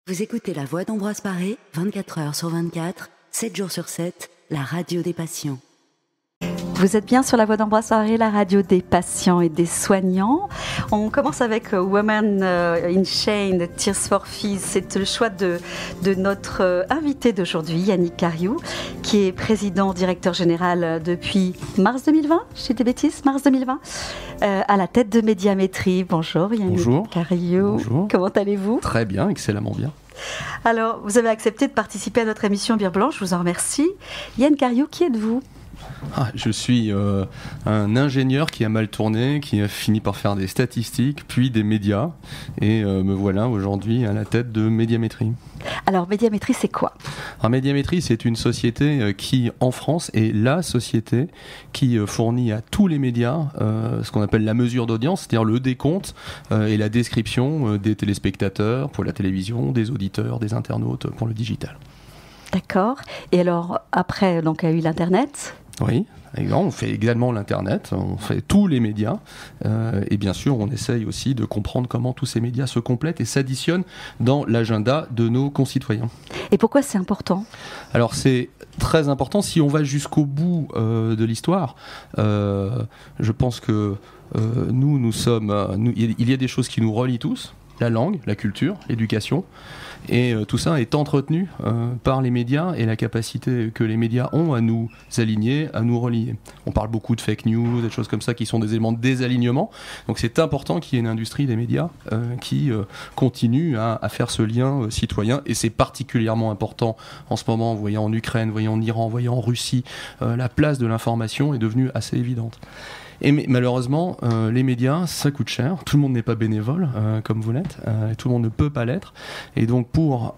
Vous écoutez La Voix d'Ambroise Paré, 24 heures sur 24, 7 jours sur 7, la radio des patients. Vous êtes bien sur La Voix d'Ambroise Paré, la radio des patients et des soignants. On commence avec Women in Chain, Tears for Fears. C'est le choix de notre invité d'aujourd'hui, Yannick Cariou, qui est président, directeur général depuis mars 2020, je dis des bêtises, mars 2020, à la tête de Médiamétrie. Bonjour Yannick Cariou. Bonjour. Comment allez-vous ? Très bien, excellemment bien. Alors, vous avez accepté de participer à notre émission Bière Blanche, je vous en remercie. Yann Cariou, qui êtes-vous ? Je suis un ingénieur qui a mal tourné, qui a fini par faire des statistiques, puis des médias, et me voilà aujourd'hui à la tête de Médiamétrie. Alors, Médiamétrie, c'est quoi ? Alors, Médiamétrie, c'est une société qui, en France, est la société qui fournit à tous les médias ce qu'on appelle la mesure d'audience, c'est-à-dire le décompte et la description des téléspectateurs pour la télévision, des auditeurs, des internautes pour le digital. D'accord. Et alors, après, donc, il y a eu l'Internet ? Oui, on fait également l'Internet, on fait tous les médias, et bien sûr on essaye aussi de comprendre comment tous ces médias se complètent et s'additionnent dans l'agenda de nos concitoyens. Et pourquoi c'est important ? Alors c'est très important, si on va jusqu'au bout de l'histoire, je pense que nous sommes, il y a des choses qui nous relient tous, la langue, la culture, l'éducation. Et tout ça est entretenu par les médias et la capacité que les médias ont à nous aligner, à nous relier. On parle beaucoup de fake news, des choses comme ça qui sont des éléments de désalignement. Donc c'est important qu'il y ait une industrie des médias qui continue à faire ce lien citoyen. Et c'est particulièrement important en ce moment. Vous voyez en Ukraine, vous voyez en Iran, vous voyez en Russie, la place de l'information est devenue assez évidente. Et malheureusement, les médias, ça coûte cher. Tout le monde n'est pas bénévole, comme vous l'êtes. Tout le monde ne peut pas l'être. Et donc, pour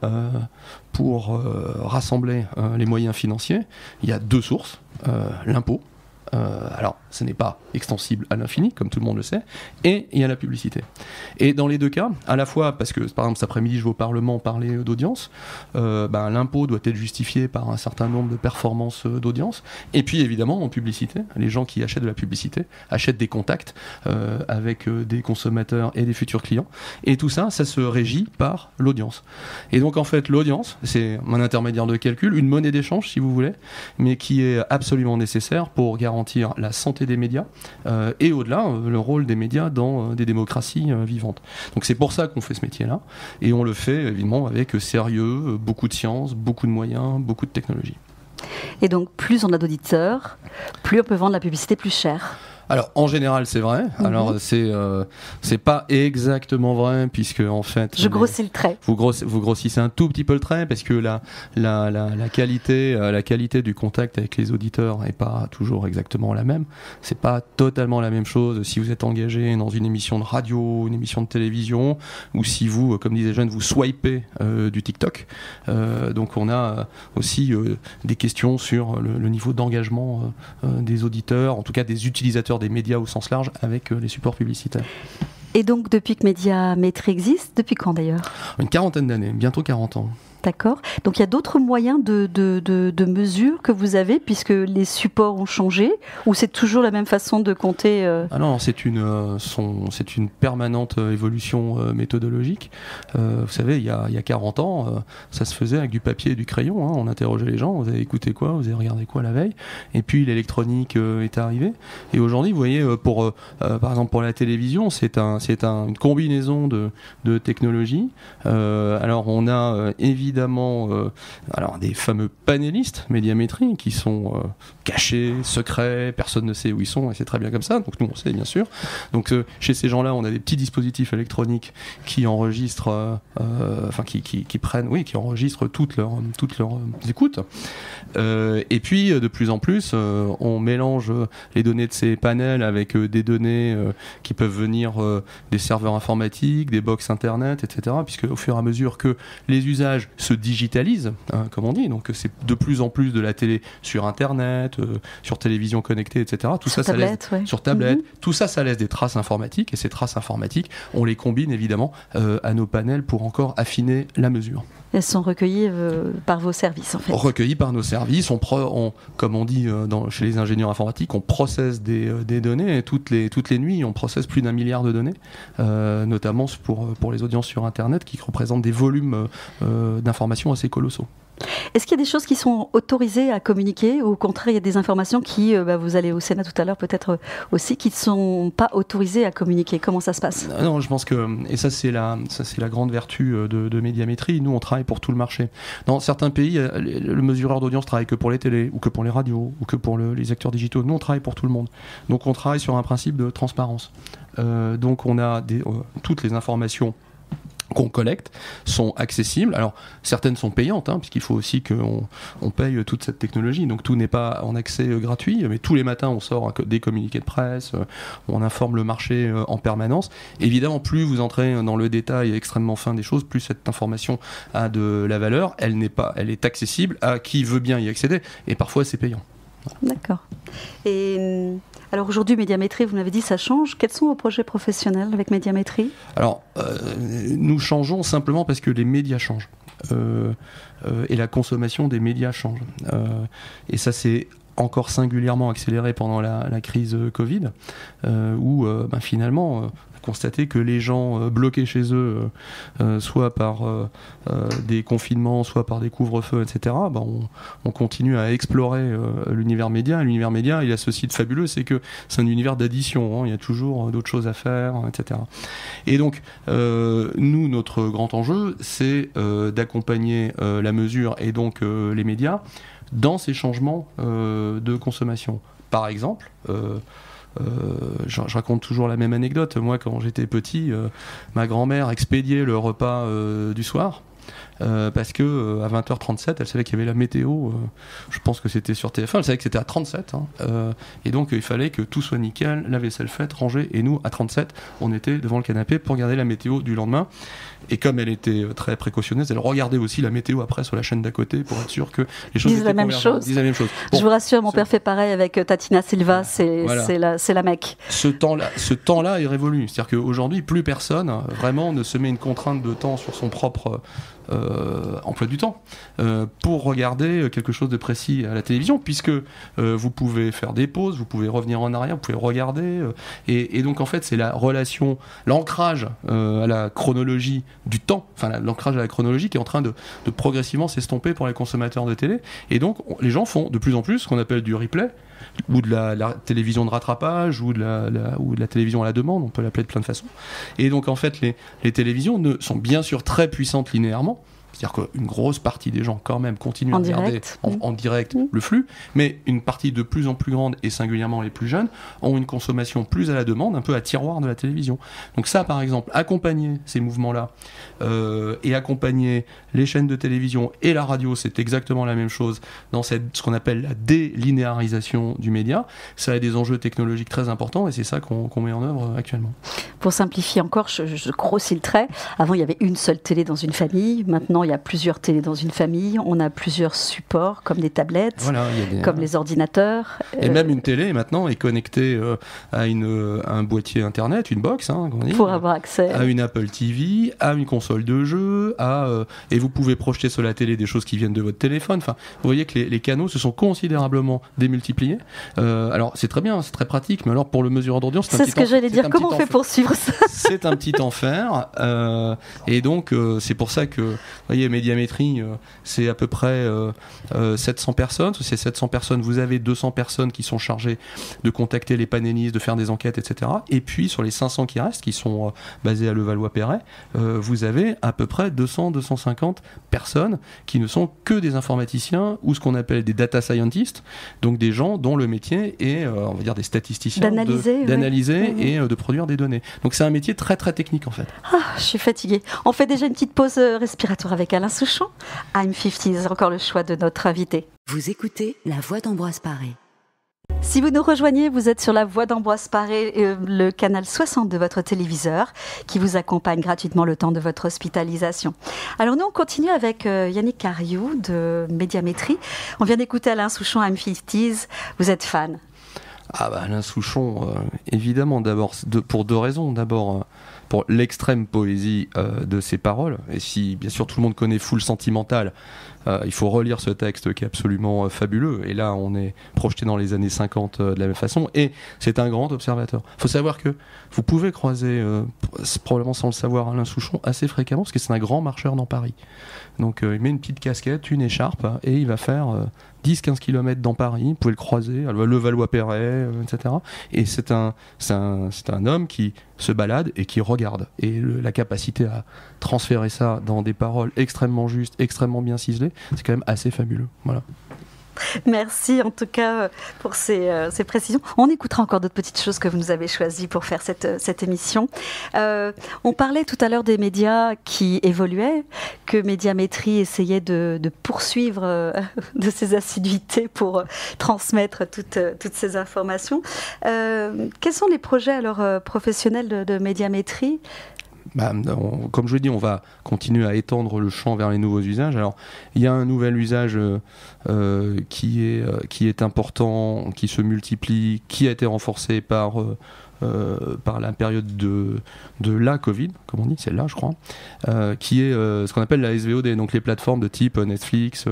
rassembler les moyens financiers, il y a deux sources. L'impôt. Alors, ce n'est pas extensible à l'infini, comme tout le monde le sait, et il y a la publicité. Et dans les deux cas, à la fois, parce que par exemple cet après-midi je vais au Parlement parler d'audience, l'impôt doit être justifié par un certain nombre de performances d'audience, et puis évidemment en publicité, les gens qui achètent de la publicité achètent des contacts avec des consommateurs et des futurs clients, et tout ça, ça se régit par l'audience. Et donc en fait l'audience, c'est un intermédiaire de calcul, une monnaie d'échange si vous voulez, mais qui est absolument nécessaire pour garantir la santé des médias et au-delà le rôle des médias dans des démocraties vivantes. Donc c'est pour ça qu'on fait ce métier-là et on le fait évidemment avec sérieux, beaucoup de science, beaucoup de moyens, beaucoup de technologie. Et donc plus on a d'auditeurs, plus on peut vendre la publicité plus cher. Alors en général c'est vrai. Alors c'est pas exactement vrai puisque en fait je grossis le trait. Vous grossissez un tout petit peu le trait parce que la qualité du contact avec les auditeurs est pas toujours exactement la même. C'est pas totalement la même chose si vous êtes engagé dans une émission de radio, une émission de télévision, ou si vous, comme disait Jeanne, vous swipez du TikTok. Donc on a aussi des questions sur le niveau d'engagement des auditeurs, en tout cas des utilisateurs des médias au sens large avec les supports publicitaires. Et donc depuis que Médiamétrie existe, depuis quand d'ailleurs ? Une quarantaine d'années, bientôt 40 ans. D'accord. Donc il y a d'autres moyens de mesure que vous avez puisque les supports ont changé ou c'est toujours la même façon de compter Ah non, c'est une permanente évolution méthodologique. Vous savez, il y a 40 ans, ça se faisait avec du papier et du crayon. On interrogeait les gens, vous avez écouté quoi, vous avez regardé quoi la veille. Et puis l'électronique est arrivée. Et aujourd'hui, vous voyez, par exemple pour la télévision, c'est une combinaison de technologies. Alors on a évidemment des fameux panélistes Médiamétrie qui sont cachés, secrets, personne ne sait où ils sont et c'est très bien comme ça, donc nous on sait bien sûr. Donc chez ces gens-là on a des petits dispositifs électroniques qui enregistrent qui enregistrent toutes leurs écoutes et puis de plus en plus on mélange les données de ces panels avec des données qui peuvent venir des serveurs informatiques, des box internet, etc. puisque au fur et à mesure que les usages se digitalise, comme on dit, donc c'est de plus en plus de la télé sur internet, sur télévision connectée, etc. Tout sur ça, tablette, ça laisse sur tablette. Tout ça, ça laisse des traces informatiques et ces traces informatiques, on les combine évidemment à nos panels pour encore affiner la mesure. Elles sont recueillies par vos services, en fait. Recueillies par nos services. Comme on dit chez les ingénieurs informatiques, on processe des données. Et toutes les nuits, on processe plus d'1 milliard de données, notamment pour les audiences sur Internet, qui représentent des volumes d'informations assez colossaux. Est-ce qu'il y a des choses qui sont autorisées à communiquer, ou au contraire, il y a des informations qui, vous allez au Sénat tout à l'heure peut-être aussi, qui ne sont pas autorisées à communiquer? Comment ça se passe? Non, je pense que, et ça c'est la grande vertu de Médiamétrie, nous on travaille pour tout le marché. Dans certains pays, le mesureur d'audience travaille que pour les télés, ou que pour les radios, ou que pour les acteurs digitaux. Nous on travaille pour tout le monde. Donc on travaille sur un principe de transparence. Donc on a toutes les informations qu'on collecte sont accessibles. Alors certaines sont payantes, puisqu'il faut aussi qu'on paye toute cette technologie, donc tout n'est pas en accès gratuit, mais tous les matins on sort des communiqués de presse, on informe le marché en permanence. Évidemment, plus vous entrez dans le détail extrêmement fin des choses, plus cette information a de la valeur. Elle est accessible à qui veut bien y accéder, et parfois c'est payant. D'accord. Et alors aujourd'hui, Médiamétrie, vous m'avez dit, ça change. Quels sont vos projets professionnels avec Médiamétrie? Alors, nous changeons simplement parce que les médias changent. Et la consommation des médias change. Et ça, c'est encore singulièrement accéléré pendant la crise Covid, où finalement... constater que les gens bloqués chez eux, soit par des confinements, soit par des couvre-feux, etc., on continue à explorer l'univers média. L'univers média, il a ceci de fabuleux, c'est que c'est un univers d'addition, il y a toujours d'autres choses à faire, etc. Et donc, nous, notre grand enjeu, c'est d'accompagner la mesure et donc les médias dans ces changements de consommation. Par exemple... je raconte toujours la même anecdote. Moi, quand j'étais petit, ma grand-mère expédiait le repas du soir. Parce que à 20h37, elle savait qu'il y avait la météo. Je pense que c'était sur TF1. Elle savait que c'était à 37. Et donc, il fallait que tout soit nickel, la vaisselle faite, rangée. Et nous, à 37, on était devant le canapé pour regarder la météo du lendemain. Et comme elle était très précautionneuse, elle regardait aussi la météo après sur la chaîne d'à côté pour être sûre que les choses disent la même chose. Bon, je vous rassure, mon père fait pareil avec Tatiana Silva. Voilà. C'est la Mecque. Ce temps-là est révolu. C'est-à-dire qu'aujourd'hui, plus personne vraiment ne se met une contrainte de temps sur son propre emploi du temps pour regarder quelque chose de précis à la télévision, puisque vous pouvez faire des pauses, vous pouvez revenir en arrière, vous pouvez regarder, et donc en fait c'est la relation, l'ancrage à la chronologie du temps, l'ancrage à la chronologie qui est en train de progressivement s'estomper pour les consommateurs de télé, et donc les gens font de plus en plus ce qu'on appelle du replay, ou de la télévision de rattrapage, ou de la télévision à la demande, on peut l'appeler de plein de façons. Et donc en fait les télévisions sont bien sûr très puissantes linéairement, c'est-à-dire qu'une grosse partie des gens quand même continuent à regarder en direct le flux, mais une partie de plus en plus grande, et singulièrement les plus jeunes, ont une consommation plus à la demande, un peu à tiroir de la télévision. Donc ça, par exemple, accompagner ces mouvements-là et accompagner les chaînes de télévision et la radio, c'est exactement la même chose dans ce qu'on appelle la délinéarisation du média. Ça a des enjeux technologiques très importants, et c'est ça qu'on met en œuvre actuellement. Pour simplifier encore, je grossis le trait. Avant, il y avait une seule télé dans une famille. Maintenant, il y a plusieurs télés dans une famille. On a plusieurs supports, comme des tablettes, comme les ordinateurs. Et même une télé, maintenant, est connectée à un boîtier Internet, une box, pour avoir accès à une Apple TV, à une console de jeu, et vous pouvez projeter sur la télé des choses qui viennent de votre téléphone. Enfin, vous voyez que les canaux se sont considérablement démultipliés. Alors, c'est très bien, c'est très pratique, mais alors pour le mesureur d'audience, c'est ce que j'allais dire. Comment on fait pour suivre ça? C'est un petit enfer. Et donc, c'est pour ça que, vous voyez, Médiamétrie, c'est à peu près 700 personnes. Sur ces 700 personnes, vous avez 200 personnes qui sont chargées de contacter les panélistes, de faire des enquêtes, etc. Et puis, sur les 500 qui restent, qui sont basés à Levallois-Perret, vous avez à peu près 200-250 personnes qui ne sont que des informaticiens ou ce qu'on appelle des data scientists, donc des gens dont le métier est, on va dire, des statisticiens, d'analyser et de produire des données. Donc c'est un métier très très technique en fait. Je suis fatiguée. On fait déjà une petite pause respiratoire avec Alain Souchon. I'm 50s, encore le choix de notre invité. Vous écoutez La Voix d'Ambroise Paré. Si vous nous rejoignez, vous êtes sur La Voix d'Ambroise Paré, le canal 60 de votre téléviseur, qui vous accompagne gratuitement le temps de votre hospitalisation. Alors nous, on continue avec Yannick Cariou de Médiamétrie. On vient d'écouter Alain Souchon, I'm 50s. Vous êtes fan? Alain Souchon, évidemment, d'abord, pour deux raisons. D'abord, pour l'extrême poésie de ses paroles. Et si, bien sûr, tout le monde connaît Full Sentimental, il faut relire ce texte qui est absolument fabuleux. Et là, on est projeté dans les années 50 de la même façon. Et c'est un grand observateur. Il faut savoir que vous pouvez croiser, probablement sans le savoir, Alain Souchon assez fréquemment, parce que c'est un grand marcheur dans Paris. Donc il met une petite casquette, une écharpe, et il va faire 10-15 km dans Paris. Vous pouvez le croiser, le Valois-Perret, etc. Et c'est un homme qui se balade et qui regarde. Et la capacité à transférer ça dans des paroles extrêmement justes, extrêmement bien ciselées, c'est quand même assez fabuleux. Voilà. Merci en tout cas pour ces précisions. On écoutera encore d'autres petites choses que vous nous avez choisies pour faire cette émission. On parlait tout à l'heure des médias qui évoluaient, que Médiamétrie essayait de poursuivre de ses assiduités pour transmettre toutes ces informations. Quels sont les projets alors professionnels de Médiamétrie ? Comme je l'ai dit, on va continuer à étendre le champ vers les nouveaux usages. Alors, il y a un nouvel usage qui est important, qui se multiplie, qui a été renforcé par la période de la Covid, comme on dit, c'est là, je crois, qui est ce qu'on appelle la SVOD, donc les plateformes de type Netflix,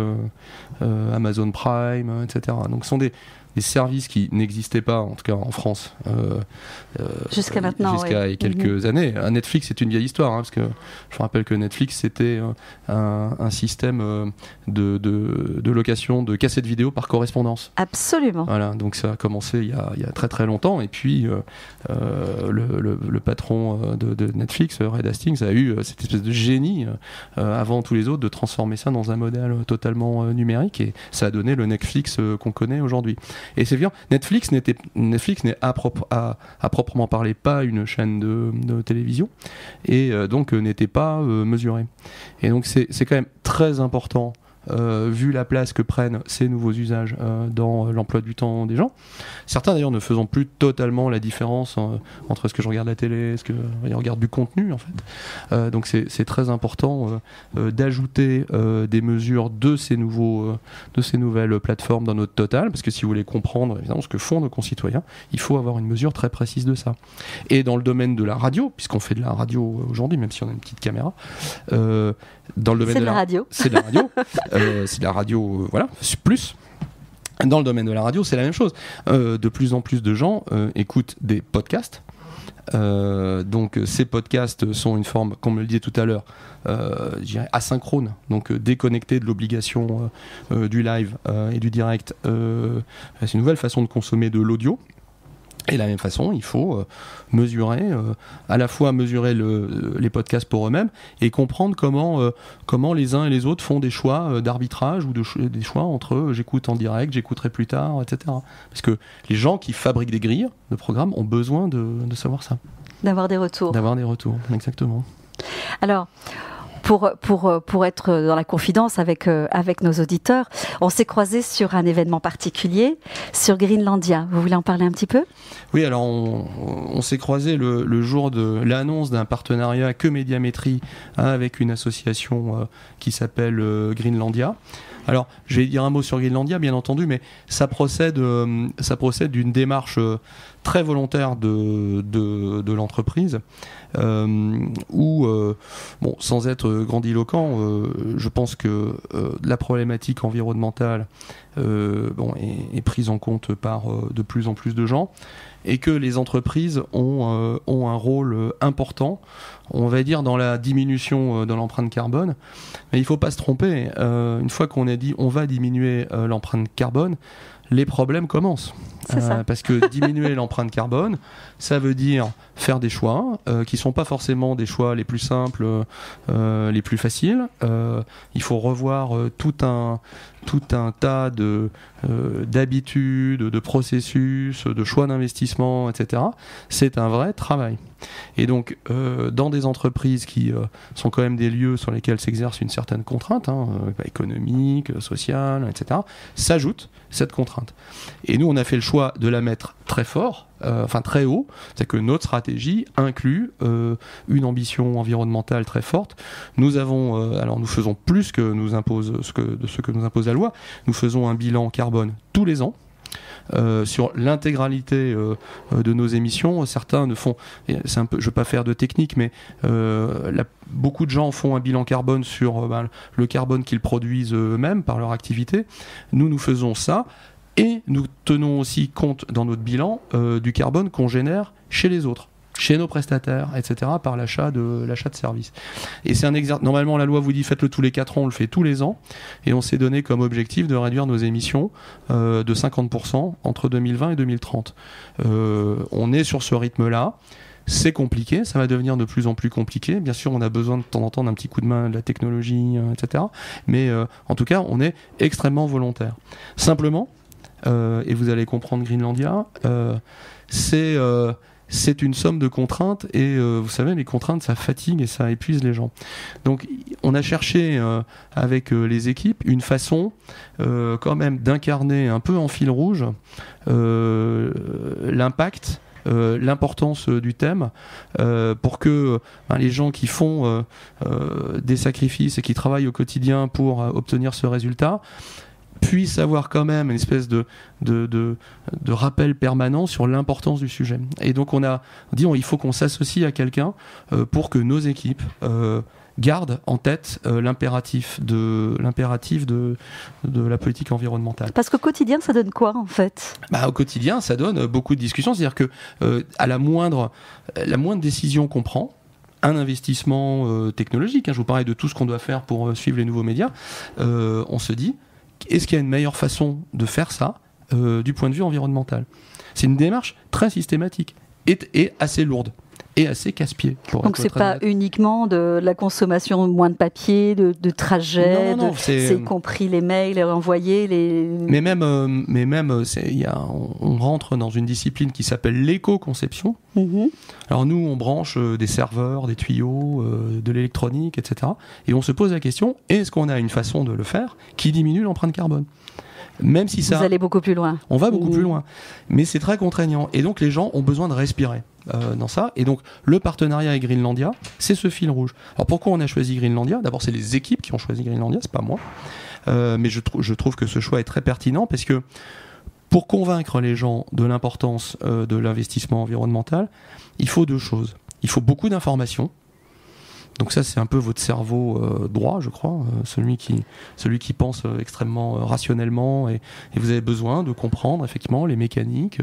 Amazon Prime, etc. Donc, ce sont des services qui n'existaient pas, en tout cas en France, jusqu'à maintenant, jusqu'à il y a quelques années. Netflix, c'est une vieille histoire, parce que je me rappelle que Netflix, c'était un système de location de cassettes vidéo par correspondance. Absolument. Voilà, donc ça a commencé il y a très très longtemps, et puis le patron de Netflix, Reed Hastings, a eu cette espèce de génie, avant tous les autres, de transformer ça dans un modèle totalement numérique, et ça a donné le Netflix qu'on connaît aujourd'hui. Et c'est bien, Netflix n'est à proprement parler pas une chaîne de télévision, et donc n'était pas mesuré. Et donc c'est quand même très important, vu la place que prennent ces nouveaux usages dans l'emploi du temps des gens. Certains d'ailleurs ne faisant plus totalement la différence entre ce que je regarde à la télé, ce que je regarde du contenu en fait. Donc c'est très important d'ajouter des mesures de ces nouvelles plateformes dans notre total, parce que si vous voulez comprendre évidemment ce que font nos concitoyens, il faut avoir une mesure très précise de ça. Et dans le domaine de la radio, puisqu'on fait de la radio aujourd'hui, même si on a une petite caméra, dans le domaine c'est de la radio. C'est de la radio. C'est de la radio, voilà, plus. Dans le domaine de la radio, c'est la même chose. De plus en plus de gens écoutent des podcasts. Donc ces podcasts sont une forme, comme je le disais tout à l'heure, je dirais asynchrone, donc déconnecté de l'obligation du live et du direct. C'est une nouvelle façon de consommer de l'audio. Et de la même façon, il faut à la fois mesurer les podcasts pour eux-mêmes et comprendre comment les uns et les autres font des choix d'arbitrage ou des choix entre j'écoute en direct, j'écouterai plus tard, etc. Parce que les gens qui fabriquent des grilles de programmes ont besoin de savoir ça. D'avoir des retours. D'avoir des retours, exactement. Alors, pour être dans la confidence avec nos auditeurs, on s'est croisés sur un événement particulier, sur Greenlandia. Vous voulez en parler un petit peu ? Oui, alors on s'est croisés le jour de l'annonce d'un partenariat que Médiamétrie avec une association qui s'appelle Greenlandia. Alors, je vais dire un mot sur Greenlandia, bien entendu, mais ça procède d'une démarche très volontaire de l'entreprise, où, sans être grandiloquent, je pense que la problématique environnementale est prise en compte par de plus en plus de gens, et que les entreprises ont un rôle important, on va dire, dans la diminution de l'empreinte carbone. Mais il ne faut pas se tromper, une fois qu'on a dit on va diminuer l'empreinte carbone, les problèmes commencent. Parce que diminuer l'empreinte carbone, ça veut dire faire des choix qui ne sont pas forcément des choix les plus simples, les plus faciles. Il faut revoir tout un tas d'habitudes, de processus, de choix d'investissement, etc. C'est un vrai travail. Et donc, dans des entreprises qui sont quand même des lieux sur lesquels s'exerce une certaine contrainte, économique, sociale, etc., s'ajoute cette contrainte. Et nous, on a fait le choix de la mettre très fort, très haut, c'est que notre stratégie inclut une ambition environnementale très forte. Nous faisons plus que ce que nous impose la loi. Nous faisons un bilan carbone tous les ans. sur l'intégralité de nos émissions. Certains ne font, je ne veux pas faire de technique, mais beaucoup de gens font un bilan carbone sur le carbone qu'ils produisent eux-mêmes par leur activité. Nous faisons ça. Et nous tenons aussi compte dans notre bilan du carbone qu'on génère chez les autres, chez nos prestataires, etc., par l'achat de services. Et c'est un exercice. Normalement, la loi vous dit faites-le tous les 4 ans, on le fait tous les ans. Et on s'est donné comme objectif de réduire nos émissions de 50% entre 2020 et 2030. On est sur ce rythme-là. C'est compliqué, ça va devenir de plus en plus compliqué. Bien sûr, on a besoin de temps en temps d'un petit coup de main de la technologie, etc. Mais en tout cas, on est extrêmement volontaire. Simplement, et vous allez comprendre Greenlandia, c'est une somme de contraintes et vous savez, les contraintes, ça fatigue et ça épuise les gens. Donc on a cherché avec les équipes une façon quand même d'incarner un peu en fil rouge l'impact, l'importance du thème pour que les gens qui font des sacrifices et qui travaillent au quotidien pour obtenir ce résultat puissent avoir quand même une espèce de rappel permanent sur l'importance du sujet. Et donc on a dit il faut qu'on s'associe à quelqu'un pour que nos équipes gardent en tête l'impératif de la politique environnementale. Parce qu'au quotidien, ça donne quoi en fait ? Au quotidien, ça donne beaucoup de discussions. C'est-à-dire que à la moindre décision qu'on prend, un investissement technologique, je vous parlais de tout ce qu'on doit faire pour suivre les nouveaux médias, on se dit est-ce qu'il y a une meilleure façon de faire ça du point de vue environnemental ? C'est une démarche très systématique et assez lourde et assez casse-pied. Donc c'est pas uniquement de la consommation moins de papier, de trajets, c'est y compris les mails, les envoyés, Mais même, on rentre dans une discipline qui s'appelle l'éco-conception. Mm-hmm. Alors nous, on branche des serveurs, des tuyaux, de l'électronique, etc. Et on se pose la question, est-ce qu'on a une façon de le faire qui diminue l'empreinte carbone ? Même si ça... Vous allez beaucoup plus loin. On va beaucoup plus loin. Mais c'est très contraignant. Et donc les gens ont besoin de respirer dans ça. Et donc le partenariat avec Greenlandia, c'est ce fil rouge. Alors pourquoi on a choisi Greenlandia ? D'abord, c'est les équipes qui ont choisi Greenlandia, c'est pas moi. Mais je trouve que ce choix est très pertinent parce que pour convaincre les gens de l'importance de l'investissement environnemental, il faut 2 choses. Il faut beaucoup d'informations. Donc ça, c'est un peu votre cerveau droit, je crois, celui qui pense extrêmement rationnellement, et vous avez besoin de comprendre effectivement les mécaniques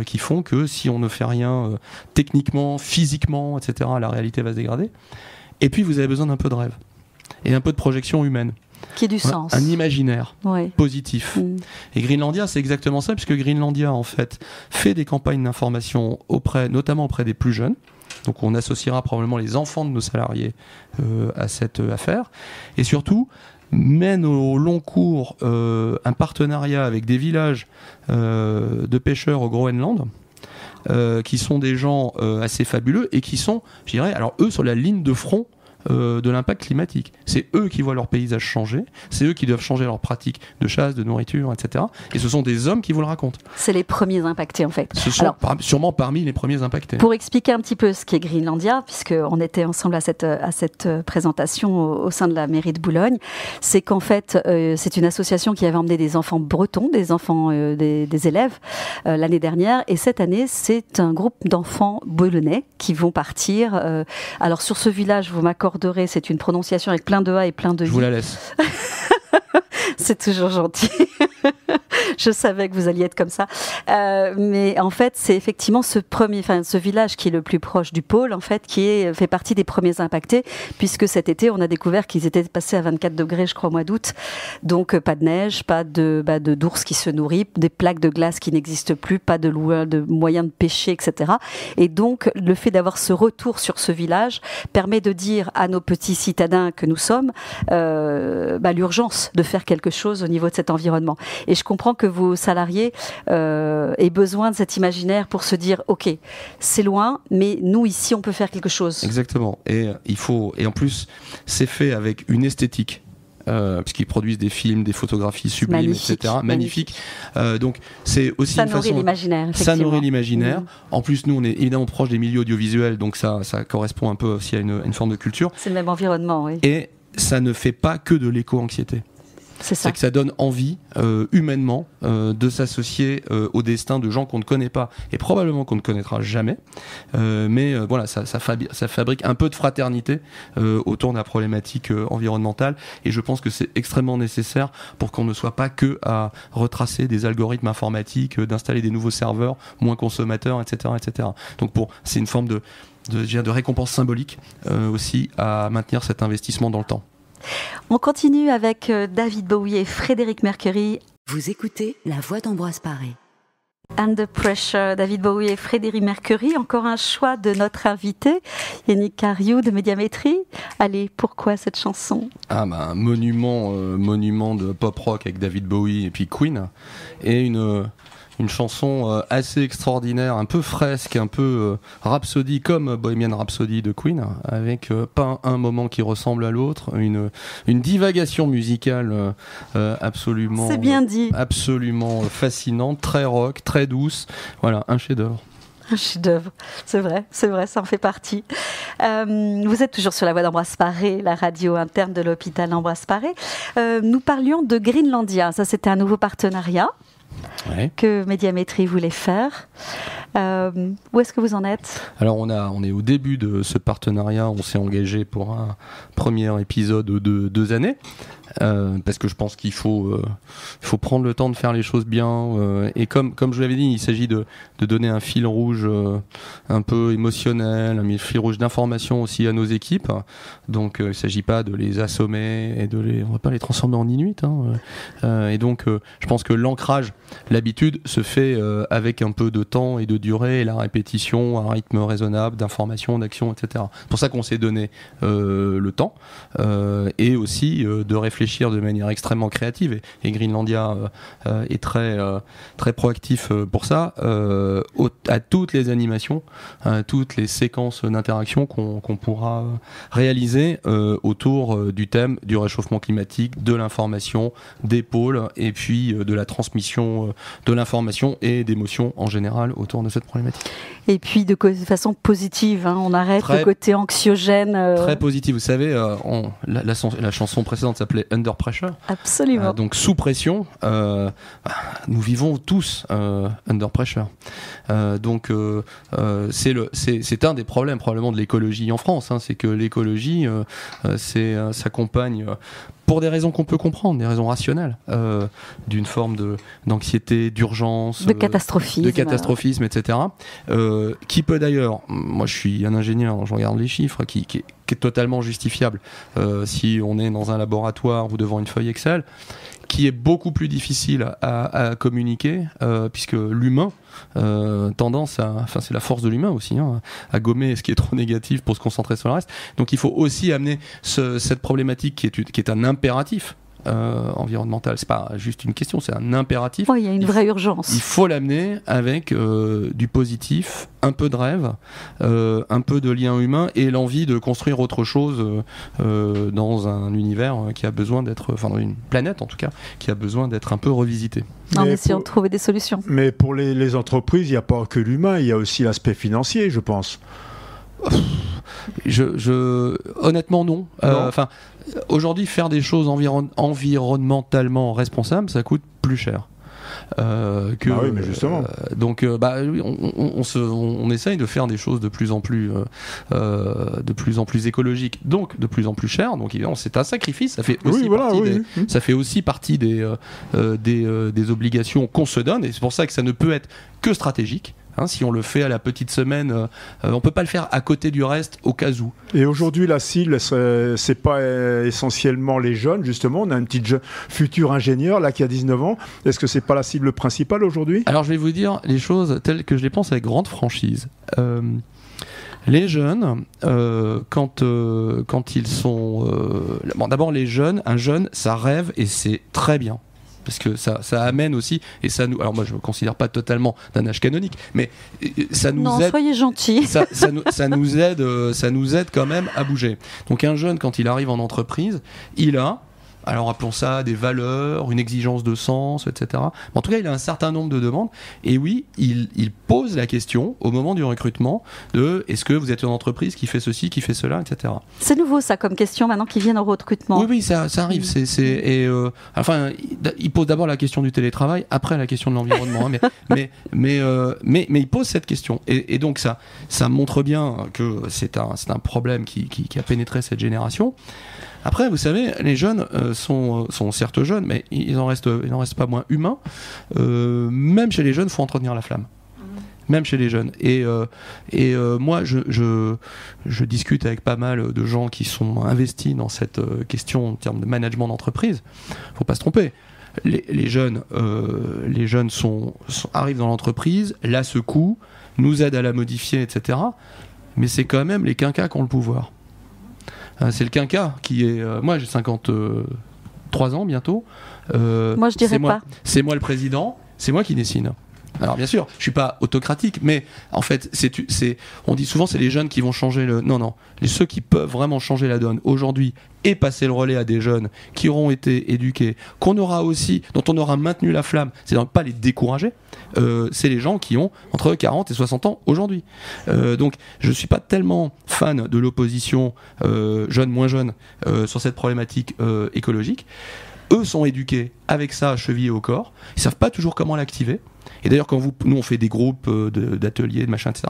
qui font que si on ne fait rien techniquement, physiquement, etc., la réalité va se dégrader. Et puis vous avez besoin d'un peu de rêve et un peu de projection humaine. Qui ait du sens. Un imaginaire positif. Et Greenlandia, c'est exactement ça, puisque Greenlandia, en fait, fait des campagnes d'information notamment auprès des plus jeunes. Donc on associera probablement les enfants de nos salariés à cette affaire. Et surtout, mène au long cours un partenariat avec des villages de pêcheurs au Groenland, qui sont des gens assez fabuleux et qui sont, je dirais, alors eux, sur la ligne de front de l'impact climatique. C'est eux qui voient leur paysage changer, c'est eux qui doivent changer leurs pratiques de chasse, de nourriture, etc. Et ce sont des hommes qui vous le racontent. C'est les premiers impactés en fait. Ce sont sûrement parmi les premiers impactés. Pour expliquer un petit peu ce qu'est Greenlandia, puisqu'on était ensemble à cette présentation au sein de la mairie de Boulogne, c'est qu'en fait c'est une association qui avait emmené des enfants bretons, des enfants des élèves l'année dernière, et cette année c'est un groupe d'enfants boulonnais qui vont partir. Alors sur ce village, vous m'accordez, c'est une prononciation avec plein de A et plein de I. Je vous la laisse. C'est toujours gentil. Je savais que vous alliez être comme ça. Mais en fait, c'est effectivement ce village qui est le plus proche du pôle, en fait, fait partie des premiers impactés, puisque cet été, on a découvert qu'ils étaient passés à 24 degrés, je crois, au mois d'août. Donc, pas de neige, pas d'ours qui se nourrit, des plaques de glace qui n'existent plus, pas de moyens de pêcher, etc. Et donc, le fait d'avoir ce retour sur ce village permet de dire à nos petits citadins que nous sommes l'urgence de faire quelque chose au niveau de cet environnement. Et je comprends que vos salariés aient besoin de cet imaginaire pour se dire ok, c'est loin, mais nous ici on peut faire quelque chose. Exactement. Et en plus c'est fait avec une esthétique. Puisqu'ils produisent des films, des photographies sublimes, etc. Magnifique. Donc c'est aussi une façon. Ça nourrit l'imaginaire. En plus, nous, on est évidemment proche des milieux audiovisuels, donc ça correspond un peu aussi à une forme de culture. C'est le même environnement, oui. Et ça ne fait pas que de l'éco-anxiété. ça. que ça donne envie, humainement, de s'associer au destin de gens qu'on ne connaît pas et probablement qu'on ne connaîtra jamais. Mais voilà, ça fabrique un peu de fraternité autour de la problématique environnementale. Et je pense que c'est extrêmement nécessaire pour qu'on ne soit pas que à retracer des algorithmes informatiques, d'installer des nouveaux serveurs moins consommateurs, etc., etc. Donc c'est une forme de récompense symbolique aussi à maintenir cet investissement dans le temps. On continue avec David Bowie et Frédéric Mercury. Vous écoutez La Voix d'Ambroise Paré. Under Pressure, David Bowie et Frédéric Mercury. Encore un choix de notre invité, Yannick Cariou de Médiamétrie. Allez, pourquoi cette chanson ? Un monument de pop rock avec David Bowie et puis Queen. Et une chanson assez extraordinaire, un peu fresque, un peu Rhapsody, comme Bohemian Rhapsody de Queen, avec pas un moment qui ressemble à l'autre, une divagation musicale absolument, c'est bien dit, absolument fascinante, très rock, très douce. Voilà, un chef-d'œuvre. Un chef-d'œuvre, c'est vrai, ça en fait partie. Vous êtes toujours sur la voie d'Ambroise Paré, la radio interne de l'hôpital Ambroise Paré. Nous parlions de Greenlandia, ça c'était un nouveau partenariat. Ouais. Que Médiamétrie voulait faire. Où est-ce que vous en êtes ? Alors on est au début de ce partenariat, on s'est engagé pour un premier épisode de 2 années. Parce que je pense qu'il faut prendre le temps de faire les choses bien, et comme je vous l'avais dit, il s'agit de donner un fil rouge un peu émotionnel, un fil rouge d'information aussi à nos équipes. Donc il ne s'agit pas de les assommer et on va pas les transformer en Inuits, hein. Et donc je pense que l'ancrage, l'habitude se fait avec un peu de temps et de durée et la répétition à un rythme raisonnable d'information, d'action, etc. C'est pour ça qu'on s'est donné le temps, et aussi de réfléchir de manière extrêmement créative, et Greenlandia est très proactif pour ça, à toutes les animations, toutes les séquences d'interaction qu'on pourra réaliser autour du thème du réchauffement climatique, de l'information, des pôles, et puis de la transmission de l'information et d'émotions en général autour de cette problématique. Et puis de façon positive, hein, on arrête le côté anxiogène. Très positive, vous savez, la chanson précédente s'appelait Under Pressure. Absolument. Donc sous pression, nous vivons tous under pressure. Donc c'est un des problèmes probablement de l'écologie en France, hein, c'est que l'écologie s'accompagne pour des raisons qu'on peut comprendre, des raisons rationnelles, d'une forme d'anxiété, d'urgence, de catastrophisme, etc. Qui peut d'ailleurs, moi je suis un ingénieur, je regarde les chiffres, qui est totalement justifiable si on est dans un laboratoire ou devant une feuille Excel, qui est beaucoup plus difficile à communiquer, puisque l'humain tendance c'est la force de l'humain aussi, hein, à gommer ce qui est trop négatif pour se concentrer sur le reste. Donc il faut aussi amener cette problématique qui est un impératif environnemental. C'est pas juste une question, c'est un impératif. Il y a une vraie urgence. Il faut l'amener avec du positif, un peu de rêve, un peu de lien humain et l'envie de construire autre chose dans un univers qui a besoin d'être, enfin dans une planète en tout cas, qui a besoin d'être un peu revisitée. En essayant de trouver des solutions. Mais pour les entreprises, il n'y a pas que l'humain, il y a aussi l'aspect financier, je pense. Honnêtement non. Aujourd'hui, faire des choses environnementalement responsables, ça coûte plus cher. Oui, mais justement. On essaye de faire des choses de plus en plus écologiques, donc de plus en plus chères. Donc évidemment, c'est un sacrifice. Ça fait aussi ça fait aussi partie des obligations qu'on se donne, et c'est pour ça que ça ne peut être que stratégique. Hein, si on le fait à la petite semaine, on peut pas le faire à côté du reste au cas où. Et aujourd'hui, la cible, c'est pas essentiellement les jeunes, justement. On a une petite future ingénieure là qui a 19 ans. Est-ce que c'est pas la cible principale aujourd'hui ? Alors je vais vous dire les choses telles que je les pense avec grande franchise. Les jeunes, quand ils sont... d'abord les jeunes, un jeune, ça rêve et c'est très bien. Parce que ça amène aussi, et ça nous... Alors moi je ne me considère pas totalement d'un âge canonique, mais ça nous aide... Non, soyez gentils. Ça nous aide quand même à bouger. Donc un jeune, quand il arrive en entreprise, il a alors appelons ça des valeurs, une exigence de sens, etc. En tout cas, il a un certain nombre de demandes. Et oui, il pose la question au moment du recrutement de est-ce que vous êtes une entreprise qui fait ceci, qui fait cela, etc. C'est nouveau ça comme question maintenant qu'ils viennent au recrutement. Oui, ça arrive. Il pose d'abord la question du télétravail, après la question de l'environnement. Mais il pose cette question. Et donc ça montre bien que c'est un problème qui a pénétré cette génération. Après, vous savez, les jeunes sont certes jeunes, mais ils en restent pas moins humains. Même chez les jeunes, il faut entretenir la flamme. Même chez les jeunes. Et moi, je discute avec pas mal de gens qui sont investis dans cette question en termes de management d'entreprise. Faut pas se tromper. Les jeunes arrivent dans l'entreprise, la secouent, nous aident à la modifier, etc. Mais c'est quand même les quinquas qui ont le pouvoir. C'est le quinquat qui est... moi, j'ai 53 ans bientôt. Moi, je dirais pas. C'est moi le président, c'est moi qui décide. Alors, bien sûr, je suis pas autocratique, mais en fait, on dit souvent c'est les jeunes qui vont changer le... Non. Ceux qui peuvent vraiment changer la donne aujourd'hui et passer le relais à des jeunes qui auront été éduqués, dont on aura maintenu la flamme, c'est donc pas les décourager, c'est les gens qui ont entre 40 et 60 ans aujourd'hui. Donc, je suis pas tellement fan de l'opposition jeune, moins jeune sur cette problématique écologique. Eux sont éduqués avec ça chevillé au corps, ils savent pas toujours comment l'activer. Et d'ailleurs, quand nous on fait des groupes d'ateliers, de machin, etc.,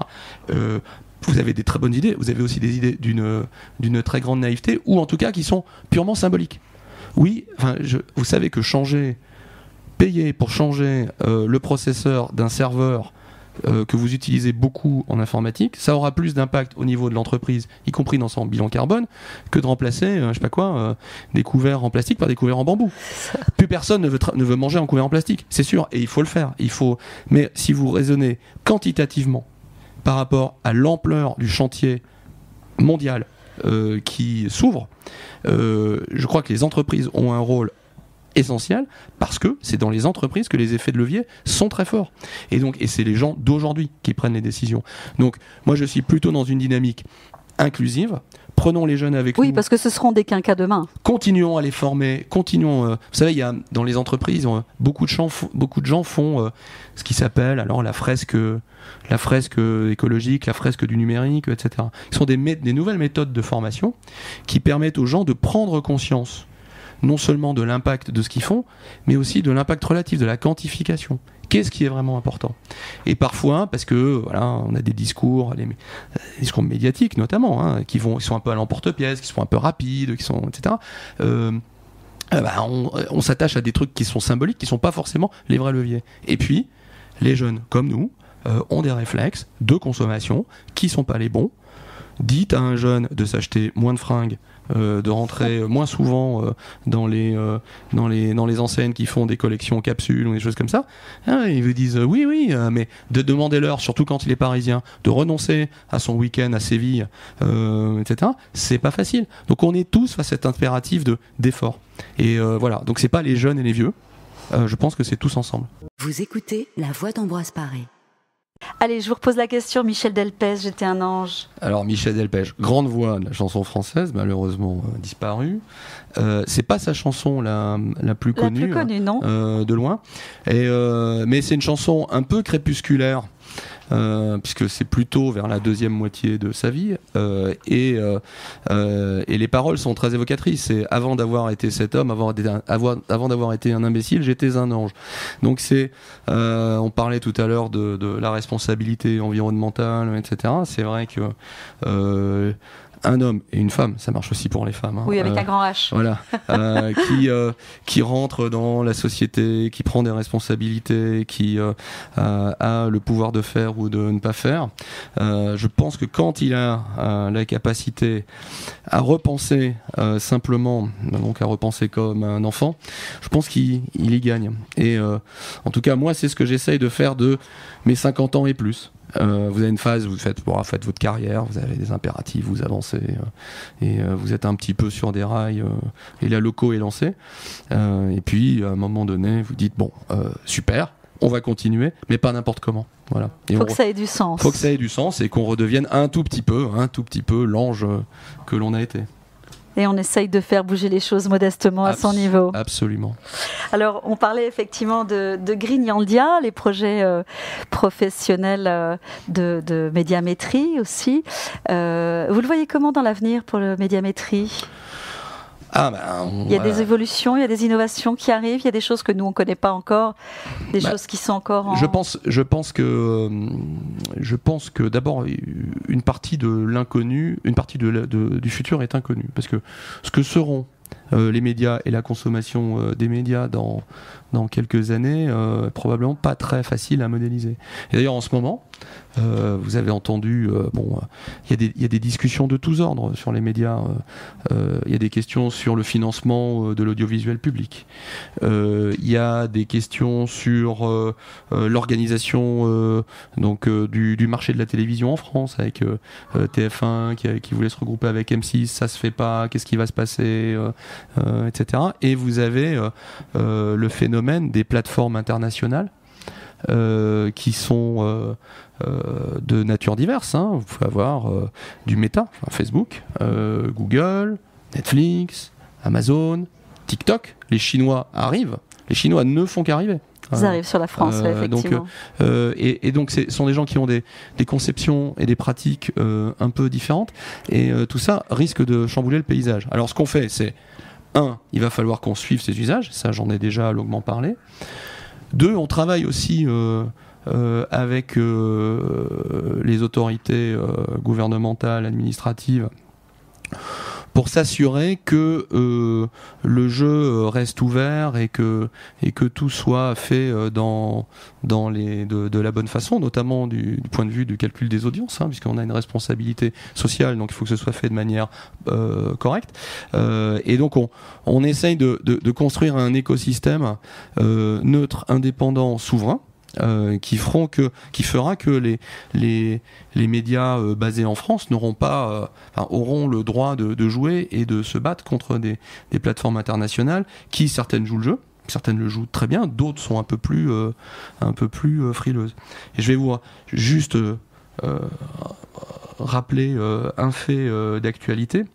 vous avez des très bonnes idées, vous avez aussi des idées d'une très grande naïveté, ou en tout cas qui sont purement symboliques. Oui, vous savez que payer pour changer le processeur d'un serveur que vous utilisez beaucoup en informatique, ça aura plus d'impact au niveau de l'entreprise, y compris dans son bilan carbone, que de remplacer, des couverts en plastique par des couverts en bambou. Plus personne ne veut manger en couvert en plastique, c'est sûr, et il faut le faire. Mais si vous raisonnez quantitativement par rapport à l'ampleur du chantier mondial qui s'ouvre, je crois que les entreprises ont un rôle essentiel, parce que c'est dans les entreprises que les effets de levier sont très forts. Et c'est les gens d'aujourd'hui qui prennent les décisions. Donc, moi, je suis plutôt dans une dynamique inclusive. Prenons les jeunes avec nous. Oui, parce que ce seront des quinquas demain. Continuons à les former. Vous savez, dans les entreprises, beaucoup de gens font ce qui s'appelle alors la fresque écologique, la fresque du numérique, etc. Ce sont des nouvelles méthodes de formation qui permettent aux gens de prendre conscience non seulement de l'impact de ce qu'ils font, mais aussi de l'impact relatif, de la quantification. Qu'est-ce qui est vraiment important ? Et parfois, parce que on a des discours médiatiques notamment, qui sont un peu à l'emporte-pièce, qui sont un peu rapides, etc. On s'attache à des trucs qui sont symboliques, qui ne sont pas forcément les vrais leviers. Et puis, les jeunes comme nous ont des réflexes de consommation qui ne sont pas les bons. Dites à un jeune de s'acheter moins de fringues, de rentrer moins souvent dans les enseignes qui font des collections capsules ou des choses comme ça, ils vous disent oui, mais de demander leur, surtout quand il est parisien, de renoncer à son week-end à Séville, etc., c'est pas facile. Donc on est tous face à cet impératif d'effort. Et voilà, donc c'est pas les jeunes et les vieux, je pense que c'est tous ensemble. Vous écoutez La Voix d'Ambroise Paré. Allez, je vous repose la question, Michel Delpech, j'étais un ange. Alors Michel Delpech, grande voix de la chanson française, malheureusement disparue. C'est pas sa chanson la plus connue. La plus connue, non de loin. Mais c'est une chanson un peu crépusculaire. Puisque c'est plutôt vers la deuxième moitié de sa vie et les paroles sont très évocatrices. C'est avant d'avoir été cet homme, avant d'avoir été un imbécile, j'étais un ange. Donc on parlait tout à l'heure de la responsabilité environnementale, etc. C'est vrai que un homme et une femme, ça marche aussi pour les femmes. Oui, avec un grand H. Voilà, qui rentre dans la société, qui prend des responsabilités, qui a le pouvoir de faire ou de ne pas faire. Je pense que quand il a la capacité à repenser simplement, donc à repenser comme un enfant, je pense qu'il y gagne. Et en tout cas, moi, c'est ce que j'essaye de faire de mes 50 ans et plus. Vous avez une phase, vous faites votre carrière, vous avez des impératifs, vous avancez et vous êtes un petit peu sur des rails et la loco est lancée. Et puis à un moment donné, vous dites super, on va continuer, mais pas n'importe comment. Voilà. Faut que ça ait du sens. Faut que ça ait du sens et qu'on redevienne un tout petit peu l'ange que l'on a été. Et on essaye de faire bouger les choses modestement à son niveau. Absolument. Alors, on parlait effectivement de Greenlandia, les projets professionnels de médiamétrie aussi. Vous le voyez comment dans l'avenir pour le médiamétrie ? Il y a des évolutions, il y a des innovations qui arrivent, il y a des choses que nous on ne connaît pas encore, des choses qui sont encore en... Je pense que d'abord une partie de l'inconnu, une partie du futur est inconnue, parce que ce que seront les médias et la consommation des médias dans quelques années, probablement pas très facile à modéliser. Et d'ailleurs en ce moment, vous avez entendu, il y a des discussions de tous ordres sur les médias. Il y a des questions sur le financement de l'audiovisuel public. Il y a des questions sur l'organisation du marché de la télévision en France, avec TF1 qui voulait se regrouper avec M6, ça se fait pas, qu'est-ce qui va se passer, etc. Et vous avez le phénomène des plateformes internationales qui sont de nature diverse. Vous pouvez avoir du méta, Facebook, Google, Netflix, Amazon, TikTok. Les Chinois arrivent. Les Chinois ne font qu'arriver. Ils arrivent sur la France, effectivement. Donc, ce sont des gens qui ont des conceptions et des pratiques un peu différentes. Et tout ça risque de chambouler le paysage. Alors, ce qu'on fait, c'est il va falloir qu'on suive ces usages. Ça, j'en ai déjà longuement parlé. 2, on travaille aussi avec les autorités gouvernementales, administratives, pour s'assurer que le jeu reste ouvert et que tout soit fait de la bonne façon, notamment du point de vue du calcul des audiences, puisqu'on a une responsabilité sociale, donc il faut que ce soit fait de manière correcte. Et donc on essaye de construire un écosystème neutre, indépendant, souverain, qui fera que les médias basés en France auront le droit de jouer et de se battre contre des plateformes internationales qui, certaines jouent le jeu, certaines le jouent très bien, d'autres sont un peu plus frileuses. Et je vais vous juste rappeler un fait d'actualité,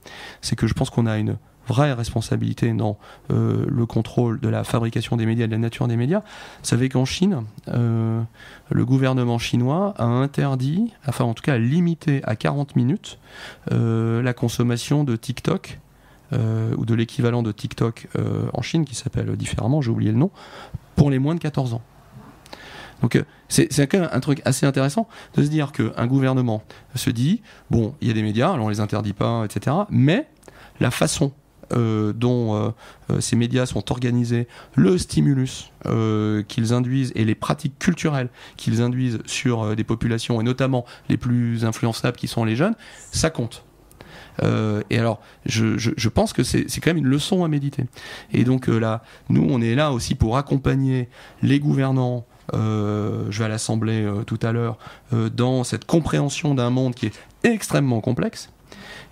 c'est que je pense qu'on a une vraie responsabilité dans le contrôle de la fabrication des médias, de la nature des médias. Vous savez qu'en Chine, le gouvernement chinois a interdit, enfin en tout cas limité à 40 minutes la consommation de TikTok ou de l'équivalent de TikTok en Chine, qui s'appelle différemment, j'ai oublié le nom, pour les moins de 14 ans. Donc c'est quand même un truc assez intéressant de se dire qu'un gouvernement se dit, bon, il y a des médias, alors on les interdit pas, etc., mais la façon dont ces médias sont organisés, le stimulus qu'ils induisent et les pratiques culturelles qu'ils induisent sur des populations, et notamment les plus influençables qui sont les jeunes, ça compte. Et alors, je pense que c'est quand même une leçon à méditer. Et donc là, nous, on est là aussi pour accompagner les gouvernants. Je vais à l'Assemblée tout à l'heure, dans cette compréhension d'un monde qui est extrêmement complexe.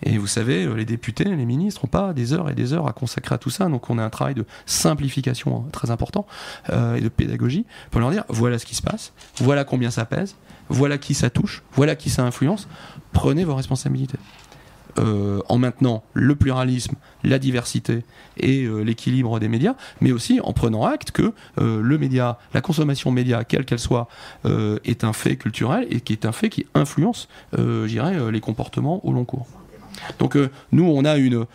Et vous savez, les députés, les ministres n'ont pas des heures et des heures à consacrer à tout ça. Donc on a un travail de simplification très important et de pédagogie pour leur dire, voilà ce qui se passe, voilà combien ça pèse, voilà qui ça touche, voilà qui ça influence. Prenez vos responsabilités. En maintenant le pluralisme, la diversité et l'équilibre des médias, mais aussi en prenant acte que le média, la consommation média, quelle qu'elle soit, est un fait culturel et qui est un fait qui influence, les comportements au long cours. Donc nous, on a une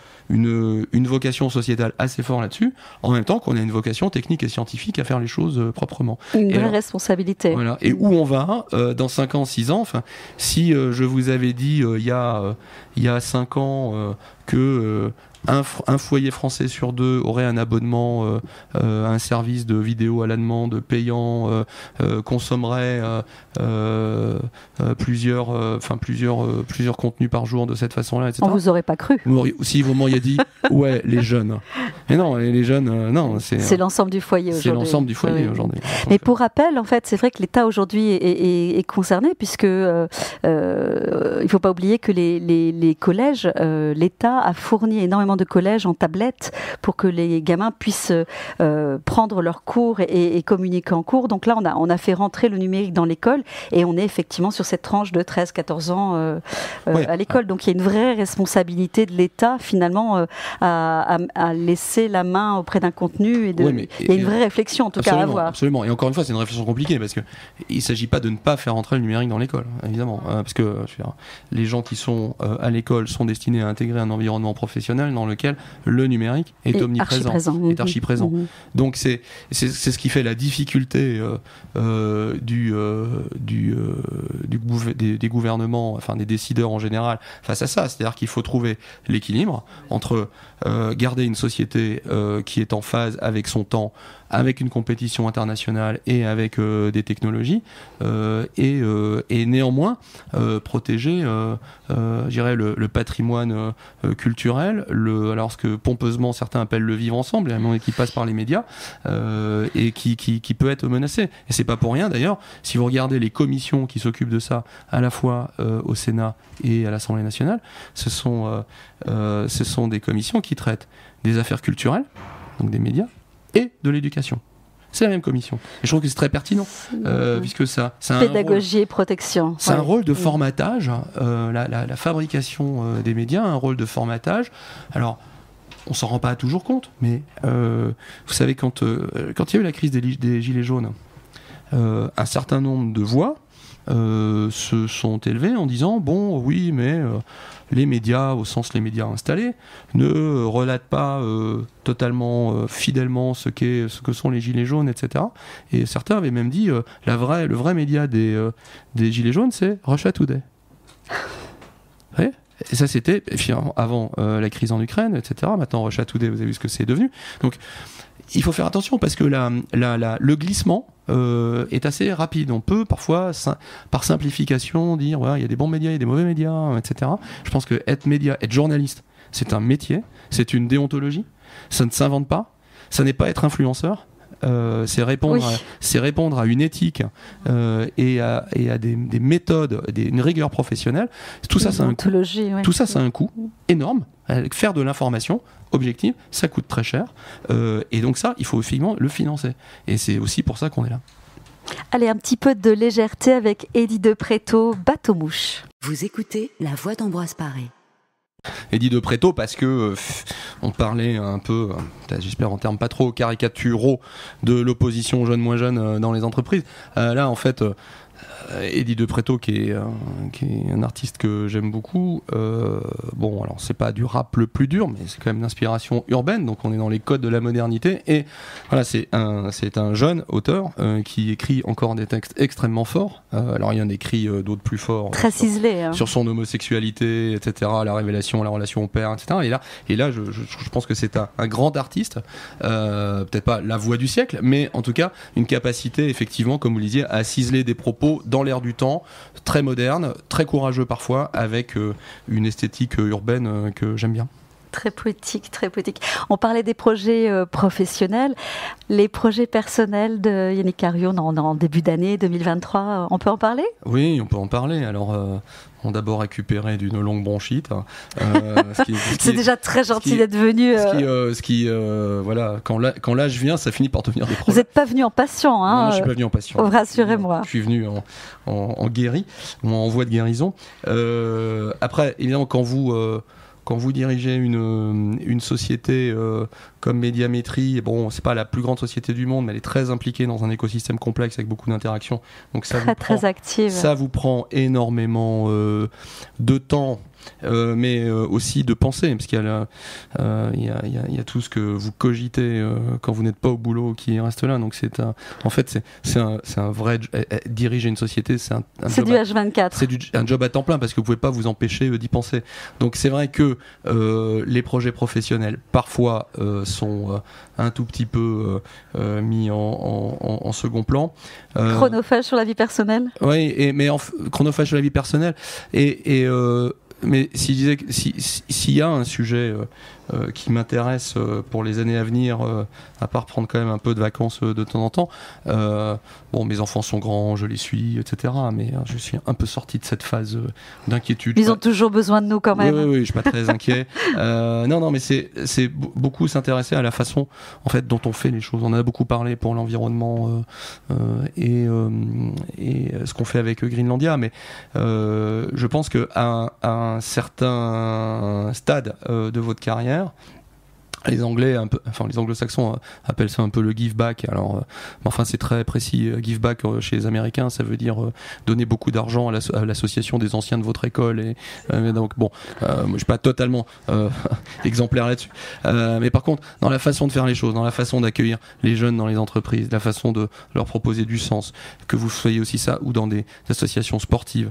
vocation sociétale assez forte là-dessus, en même temps qu'on a une vocation technique et scientifique à faire les choses proprement. Une vraie responsabilité. Voilà. Et où on va dans 5 ans, 6 ans, si je vous avais dit il y a 5 ans que un foyer français sur 2 aurait un abonnement à un service de vidéo à la demande payant, consommerait plusieurs contenus par jour de cette façon-là, etc. On vous aurait pas cru. Si vous m'auriez dit, ouais, les jeunes. Mais non, les jeunes, non. C'est l'ensemble du foyer aujourd'hui. C'est l'ensemble du foyer aujourd'hui. Mais pour rappel, en fait, c'est vrai que l'État aujourd'hui est concerné, puisque il ne faut pas oublier que les collèges, l'État a fourni énormément établissements de collège en tablette pour que les gamins puissent prendre leurs cours et communiquer en cours. Donc là, on a fait rentrer le numérique dans l'école et on est effectivement sur cette tranche de 13-14 ans à l'école. Donc il y a une vraie responsabilité de l'État finalement à laisser la main auprès d'un contenu il y a une vraie réflexion en tout cas à avoir. Absolument. Et encore une fois, c'est une réflexion compliquée parce qu'il ne s'agit pas de ne pas faire entrer le numérique dans l'école, évidemment. Parce que je veux dire, les gens qui sont à l'école sont destinés à intégrer un environnement professionnel dans lequel le numérique est omniprésent, est archi-présent. Donc c'est ce qui fait la difficulté des gouvernements, enfin des décideurs en général, face à ça. C'est-à-dire qu'il faut trouver l'équilibre entre garder une société qui est en phase avec son temps, avec une compétition internationale et avec des technologies, et néanmoins protéger je dirais le patrimoine culturel, alors ce que pompeusement certains appellent le vivre ensemble, et qui passe par les médias, et qui peut être menacé. Et c'est pas pour rien d'ailleurs, si vous regardez les commissions qui s'occupent de ça, à la fois au Sénat et à l'Assemblée nationale, ce sont des commissions qui traitent des affaires culturelles, donc des médias, et de l'éducation. C'est la même commission. Et je trouve que c'est très pertinent, puisque ça a pédagogie et protection. C'est un rôle de formatage, la fabrication des médias, un rôle de formatage. Alors, on s'en rend pas toujours compte, mais vous savez, quand il y a eu la crise des Gilets jaunes, un certain nombre de voix se sont élevées en disant bon, oui, mais les médias, au sens les médias installés, ne relatent pas totalement fidèlement ce que sont les Gilets jaunes, etc. Et certains avaient même dit le vrai média des Gilets jaunes, c'est Russia Today. Ouais. Et ça, c'était avant la crise en Ukraine, etc. Maintenant, Russia Today, vous avez vu ce que c'est devenu. Donc, il faut faire attention parce que le glissement est assez rapide. On peut parfois, par simplification, dire il y a des bons médias, il y a des mauvais médias, etc. Je pense que être journaliste, c'est un métier, c'est une déontologie, ça ne s'invente pas, ça n'est pas être influenceur. C'est répondre à une éthique et à des méthodes, une rigueur professionnelle. Tout ça, c'est un coût. Ouais. Tout ça, c'est un coût énorme. Faire de l'information objective, ça coûte très cher. Et donc ça, il faut effectivement le financer. Et c'est aussi pour ça qu'on est là. Allez, un petit peu de légèreté avec Eddie de Pretto, Bateau-mouche. Vous écoutez La Voix d'Ambroise Paré. Eddie de Pretto, parce que on parlait un peu, j'espère en termes pas trop caricaturaux, de l'opposition jeune-moins jeune dans les entreprises. Là, en fait, Eddie de Pretto, qui est un artiste que j'aime beaucoup, bon, alors c'est pas du rap le plus dur, mais c'est quand même d'inspiration urbaine, donc on est dans les codes de la modernité. Et voilà, c'est un jeune auteur qui écrit encore des textes extrêmement forts. Alors il y en écrit d'autres plus forts, très ciselés, sur son homosexualité, etc., la révélation, la relation au père, etc. Et là, je pense que c'est un grand artiste, peut-être pas la voix du siècle, mais en tout cas une capacité, effectivement, comme vous le disiez, à ciseler des propos dans l'air du temps, très moderne, très courageux parfois, avec une esthétique urbaine que j'aime bien. Très poétique, très poétique. On parlait des projets professionnels, les projets personnels de Yannick Cariou en début d'année 2023, on peut en parler ? Oui, on peut en parler. Alors, on a d'abord récupéré d'une longue bronchite. C'est déjà très gentil d'être venu. Voilà, quand l'âge vient, ça finit par devenir des problèmes. Vous n'êtes pas venu en patient, hein ? Non, je ne suis pas venu en patient. Rassurez-moi. Je suis venu en guéri, ou en voie de guérison. Après, évidemment, quand vous dirigez une société comme Médiamétrie, bon, c'est pas la plus grande société du monde, mais elle est très impliquée dans un écosystème complexe avec beaucoup d'interactions. Donc très active. Ça vous prend énormément de temps. Mais aussi de penser, parce qu'il y a tout ce que vous cogitez quand vous n'êtes pas au boulot qui reste là. Donc c'est un vrai diriger une société, c'est du H24. C'est un job à temps plein parce que vous pouvez pas vous empêcher d'y penser. Donc c'est vrai que les projets professionnels parfois sont un tout petit peu mis en second plan. Chronophage sur la vie personnelle. Oui, chronophage sur la vie personnelle mais si je disais s'il y a un sujet qui m'intéresse pour les années à venir, à part prendre quand même un peu de vacances de temps en temps. Bon, mes enfants sont grands, je les suis, etc. Mais je suis un peu sorti de cette phase d'inquiétude. Ils ont toujours besoin de nous quand même. Oui, je suis pas très inquiet. Non, mais c'est beaucoup s'intéresser à la façon en fait dont on fait les choses. On en a beaucoup parlé pour l'environnement et ce qu'on fait avec Greenlandia, mais je pense qu'à un certain stade de votre carrière, les Anglais, les Anglo-Saxons appellent ça un peu le give back. Alors, enfin, c'est très précis. Give back chez les Américains, ça veut dire donner beaucoup d'argent à l'association des anciens de votre école. Et donc, bon, moi, je suis pas totalement exemplaire là-dessus. Mais par contre, dans la façon de faire les choses, dans la façon d'accueillir les jeunes dans les entreprises, la façon de leur proposer du sens, que vous soyez aussi ça ou dans des associations sportives.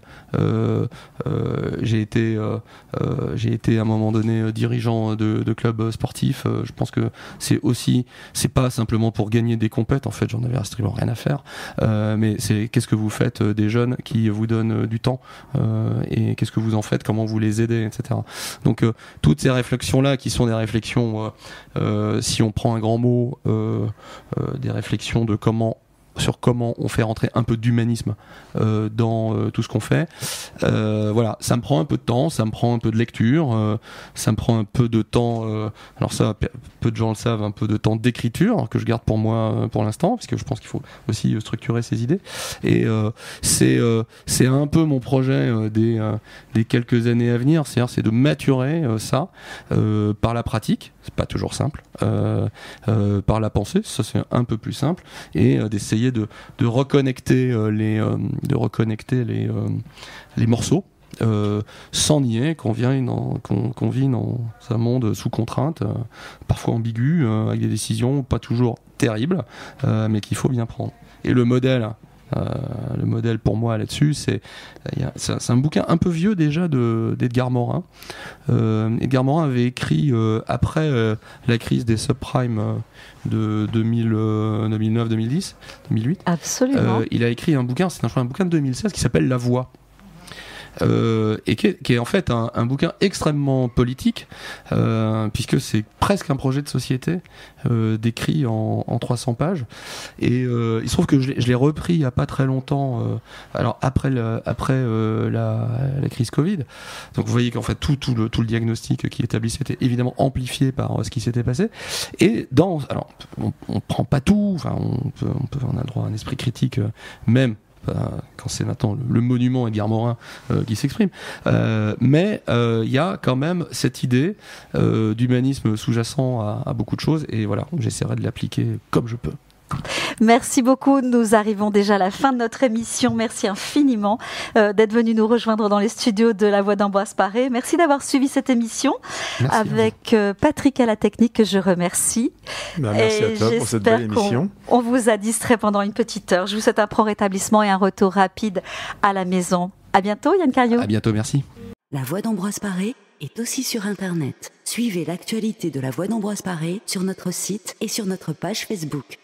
J'ai été à un moment donné dirigeant de clubs sportifs. Je pense que c'est pas simplement pour gagner des compètes, en fait j'en avais strictement rien à faire, mais c'est qu'est-ce que vous faites des jeunes qui vous donnent du temps, et qu'est-ce que vous en faites, comment vous les aidez, etc. Donc toutes ces réflexions là qui sont des réflexions, si on prend un grand mot, des réflexions sur comment on fait rentrer un peu d'humanisme dans tout ce qu'on fait. Voilà, ça me prend un peu de temps, ça me prend un peu de lecture, ça me prend un peu de temps, alors ça, peu de gens le savent, un peu de temps d'écriture que je garde pour moi pour l'instant, parce que je pense qu'il faut aussi structurer ses idées. Et c'est un peu mon projet des quelques années à venir, c'est de maturer ça par la pratique. C'est pas toujours simple, par la pensée, ça c'est un peu plus simple, et d'essayer de reconnecter les morceaux, sans nier qu'on vit dans un monde sous contrainte, parfois ambigu, avec des décisions pas toujours terribles, mais qu'il faut bien prendre. Et le modèle pour moi là-dessus, c'est un bouquin un peu vieux déjà d'Edgar Morin. Edgar Morin avait écrit après la crise des subprimes de 2009, 2010, 2008. Absolument. Il a écrit un bouquin, c'est un bouquin de 2016 qui s'appelle La Voix. Et qui est en fait un bouquin extrêmement politique, puisque c'est presque un projet de société décrit en 300 pages. Et il se trouve que je l'ai repris il n'y a pas très longtemps, alors après la crise Covid. Donc vous voyez qu'en fait tout le diagnostic qui établissait était évidemment amplifié par ce qui s'était passé. Et alors on prend pas tout, enfin on a le droit à un esprit critique, même quand c'est maintenant le monument Edgar Morin qui s'exprime, mais il y a quand même cette idée d'humanisme sous-jacent à beaucoup de choses, et voilà, j'essaierai de l'appliquer comme je peux. Merci beaucoup, nous arrivons déjà à la fin de notre émission. Merci infiniment d'être venu nous rejoindre dans les studios de La Voix d'Ambroise Paré. Merci d'avoir suivi cette émission. Merci avec Patrick à la technique, que je remercie. Merci à toi pour cette belle émission. On vous a distrait pendant une petite heure. Je vous souhaite un prompt rétablissement et un retour rapide à la maison. À bientôt, Yann Cariou. À bientôt, merci. La Voix d'Ambroise Paré est aussi sur Internet. Suivez l'actualité de La Voix d'Ambroise Paré sur notre site et sur notre page Facebook.